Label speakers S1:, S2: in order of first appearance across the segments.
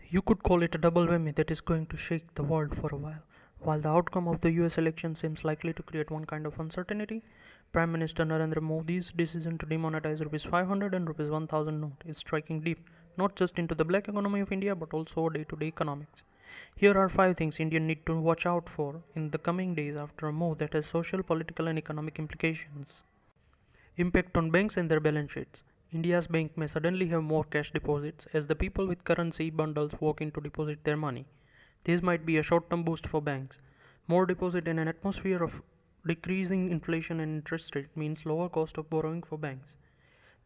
S1: You could call it a double whammy that is going to shake the world for a while. While the outcome of the US election seems likely to create one kind of uncertainty, Prime Minister Narendra Modi's decision to demonetize Rs 500 and Rs 1000 note is striking deep, not just into the black economy of India but also day-to-day economics. Here are 5 things India need to watch out for in the coming days after a move that has social, political and economic implications. Impact on banks and their balance sheets. India's bank may suddenly have more cash deposits as the people with currency bundles walk in to deposit their money. This might be a short-term boost for banks. More deposit in an atmosphere of decreasing inflation and interest rate means lower cost of borrowing for banks.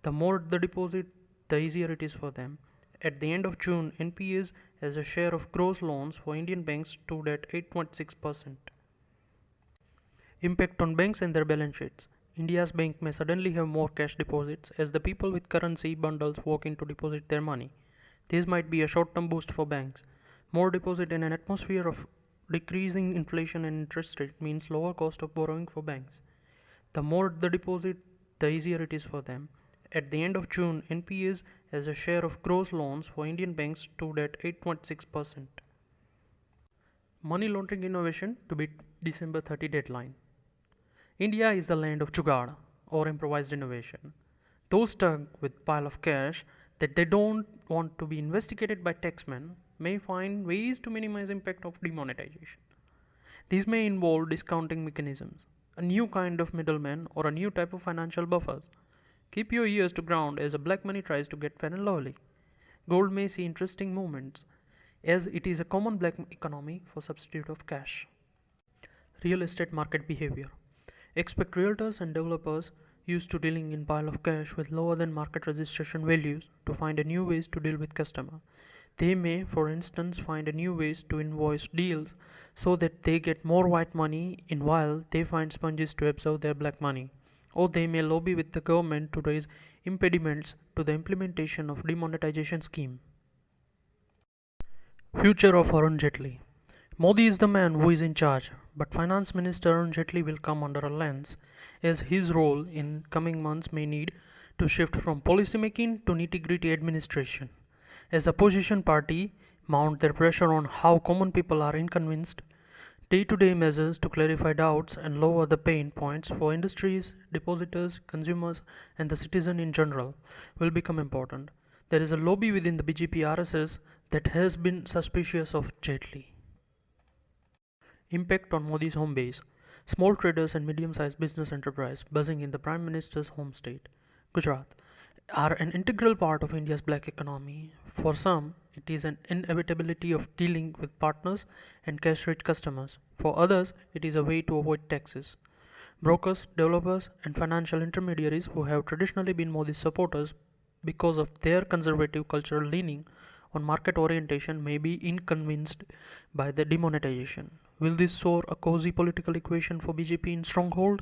S1: The more the deposit, the easier it is for them. At the end of June, NPAs as a share of gross loans for Indian banks stood at 8.6%. Impact on banks and their balance sheets. India's bank may suddenly have more cash deposits as the people with currency bundles walk in to deposit their money. This might be a short-term boost for banks. More deposit in an atmosphere of decreasing inflation and interest rate means lower cost of borrowing for banks. The more the deposit, the easier it is for them. At the end of June, NPAs as a share of gross loans for Indian banks stood at 8.6%. Money laundering innovation to beat December 30 deadline. India is the land of jugaad or improvised innovation. Those stuck with pile of cash that they don't want to be investigated by taxmen may find ways to minimize impact of demonetization. These may involve discounting mechanisms, a new kind of middleman or a new type of financial buffers. Keep your ears to ground as a black money tries to get fair and lovely. Gold may see interesting movements as it is a common black economy for substitute of cash. Real estate market behavior. Expect realtors and developers used to dealing in pile of cash with lower than market registration values to find a new ways to deal with customer. They may, for instance, find a new ways to invoice deals so that they get more white money in while they find sponges to absorb their black money. Or they may lobby with the government to raise impediments to the implementation of demonetization scheme. Future of Arun Jaitley. Modi is the man who is in charge, but Finance Minister Arun Jaitley will come under a lens as his role in coming months may need to shift from policy making to nitty-gritty administration. As opposition party mount their pressure on how common people are inconvenienced, day-to-day measures to clarify doubts and lower the pain points for industries, depositors, consumers and the citizen in general will become important. There is a lobby within the BJP RSS that has been suspicious of Jaitley. Impact on Modi's home base. Small traders and medium-sized business enterprise buzzing in the Prime Minister's home state, Gujarat, are an integral part of India's black economy. For some, it is an inevitability of dealing with partners and cash-rich customers. For others, it is a way to avoid taxes. Brokers, developers, and financial intermediaries who have traditionally been Modi's supporters because of their conservative cultural leaning on market orientation may be inconvenienced by the demonetization. Will this soar a cozy political equation for BJP in stronghold?